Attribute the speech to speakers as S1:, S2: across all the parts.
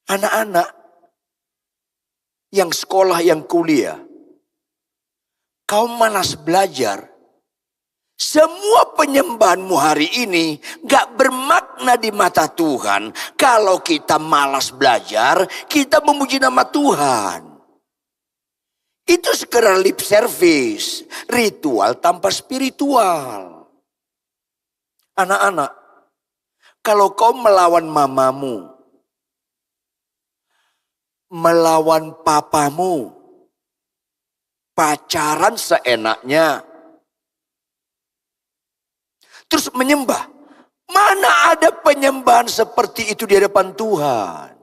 S1: Anak-anak yang sekolah, yang kuliah, kau malas belajar. Semua penyembahanmu hari ini gak bermakna di mata Tuhan. Kalau kita malas belajar, kita memuji nama Tuhan. Itu sekedar lip service, ritual tanpa spiritual. Anak-anak, kalau kau melawan mamamu, melawan papamu, pacaran seenaknya, terus menyembah. Mana ada penyembahan seperti itu di hadapan Tuhan?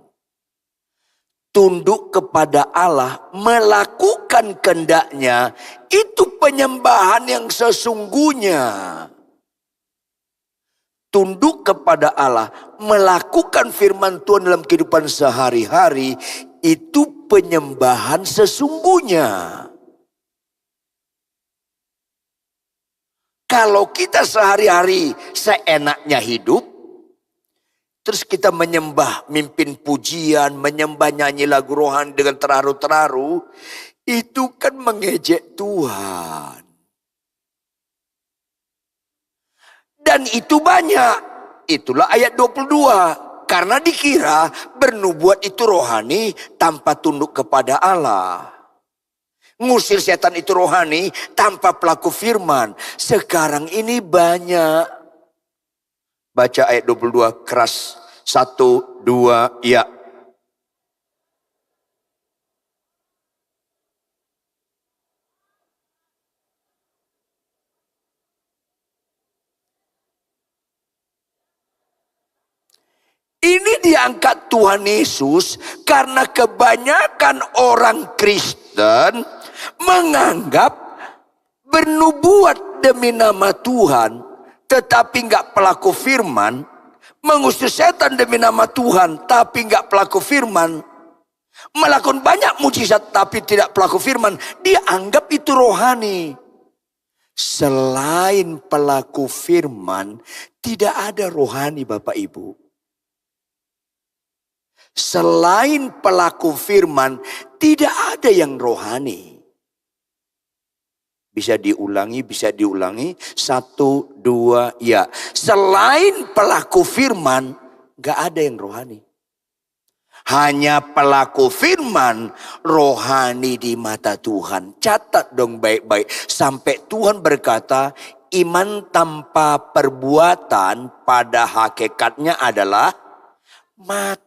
S1: Tunduk kepada Allah, melakukan kehendaknya, itu penyembahan yang sesungguhnya. Tunduk kepada Allah, melakukan firman Tuhan dalam kehidupan sehari-hari, itu penyembahan sesungguhnya. Kalau kita sehari-hari seenaknya hidup, terus kita menyembah, mimpin pujian, menyembah nyanyi lagu rohani dengan terharu-terharu, itu kan mengejek Tuhan. Dan itu banyak. Itulah ayat 22. Karena dikira bernubuat itu rohani tanpa tunduk kepada Allah. Ngusir setan itu rohani tanpa pelaku firman. Sekarang ini banyak. Baca ayat 22 keras. 1, 2, ya. Ini diangkat Tuhan Yesus karena kebanyakan orang Kristen menganggap bernubuat demi nama Tuhan tetapi nggak pelaku firman, mengusir setan demi nama Tuhan tapi nggak pelaku firman, melakukan banyak mujizat tapi tidak pelaku firman, dianggap itu rohani. Selain pelaku firman, tidak ada rohani Bapak Ibu. Selain pelaku firman, tidak ada yang rohani. Bisa diulangi, bisa diulangi. 1, 2, ya. Selain pelaku firman, gak ada yang rohani. Hanya pelaku firman, rohani di mata Tuhan. Catat dong baik-baik. Sampai Tuhan berkata, iman tanpa perbuatan pada hakikatnya adalah mati.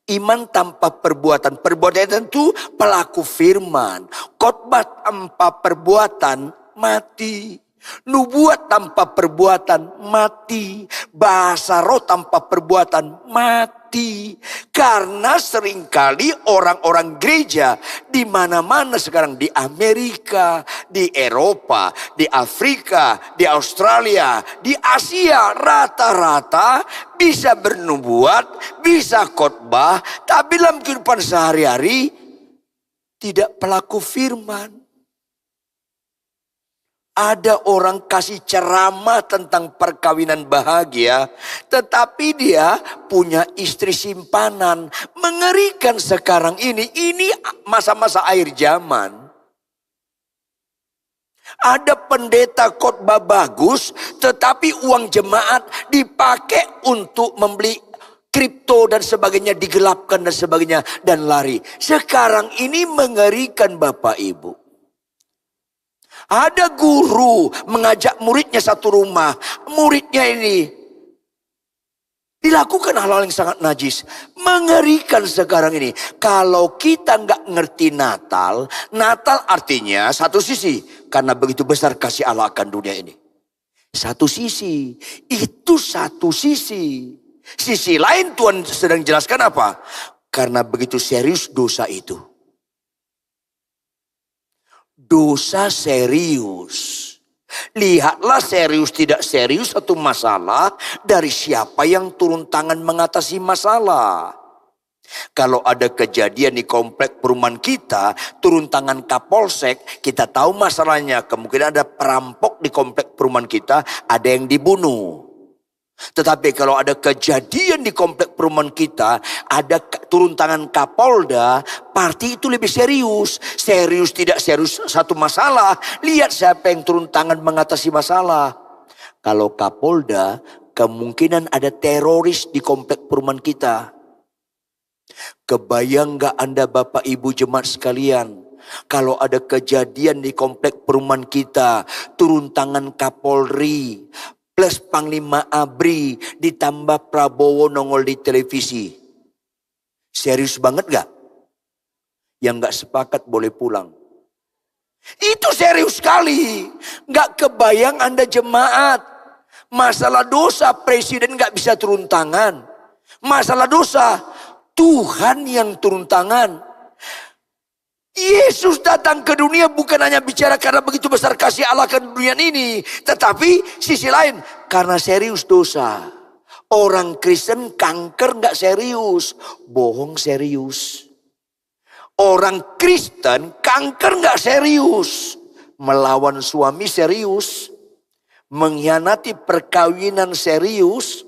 S1: Iman tanpa perbuatan. Perbuatan itu pelaku firman. Khotbah tanpa perbuatan mati. Nubuat tanpa perbuatan mati. Bahasa roh tanpa perbuatan mati. Karena seringkali orang-orang gereja di mana-mana sekarang, di Amerika, di Eropa, di Afrika, di Australia, di Asia, rata-rata bisa bernubuat, bisa khotbah, tapi dalam kehidupan sehari-hari tidak pelaku firman. Ada orang kasih ceramah tentang perkawinan bahagia, tetapi dia punya istri simpanan. Mengerikan sekarang ini masa-masa akhir zaman. Ada pendeta khotbah bagus, tetapi uang jemaat dipakai untuk membeli kripto dan sebagainya, digelapkan dan sebagainya, dan lari. Sekarang ini mengerikan Bapak Ibu. Ada guru mengajak muridnya satu rumah. Muridnya ini dilakukan hal-hal yang sangat najis. Mengerikan sekarang ini. Kalau kita nggak ngerti Natal. Natal artinya satu sisi. Karena begitu besar kasih Allah akan dunia ini. Satu sisi. Itu satu sisi. Sisi lain Tuhan sedang jelaskan apa? Karena begitu serius dosa itu. Dosa serius. Lihatlah serius tidak serius satu masalah dari siapa yang turun tangan mengatasi masalah. Kalau ada kejadian di komplek perumahan kita, turun tangan Kapolsek, kita tahu masalahnya. Kemungkinan ada perampok di komplek perumahan kita, ada yang dibunuh. Tetapi kalau ada kejadian di komplek perumahan kita, ada turun tangan Kapolda, parti itu lebih serius. Serius tidak serius satu masalah. Lihat siapa yang turun tangan mengatasi masalah. Kalau Kapolda, kemungkinan ada teroris di komplek perumahan kita. Kebayang gak Anda Bapak Ibu jemaat sekalian, kalau ada kejadian di komplek perumahan kita, turun tangan Kapolri, plus Panglima ABRI, ditambah Prabowo nongol di televisi. Serius banget gak? Yang gak sepakat boleh pulang. Itu serius sekali. Gak kebayang Anda jemaat. Masalah dosa presiden gak bisa turun tangan. Masalah dosa Tuhan yang turun tangan. Yesus datang ke dunia bukan hanya bicara karena begitu besar kasih Allah ke dunia ini. Tetapi sisi lain karena serius dosa. Orang Kristen kanker gak serius. Bohong serius. Orang Kristen kanker gak serius. Melawan suami serius. Mengkhianati perkawinan serius.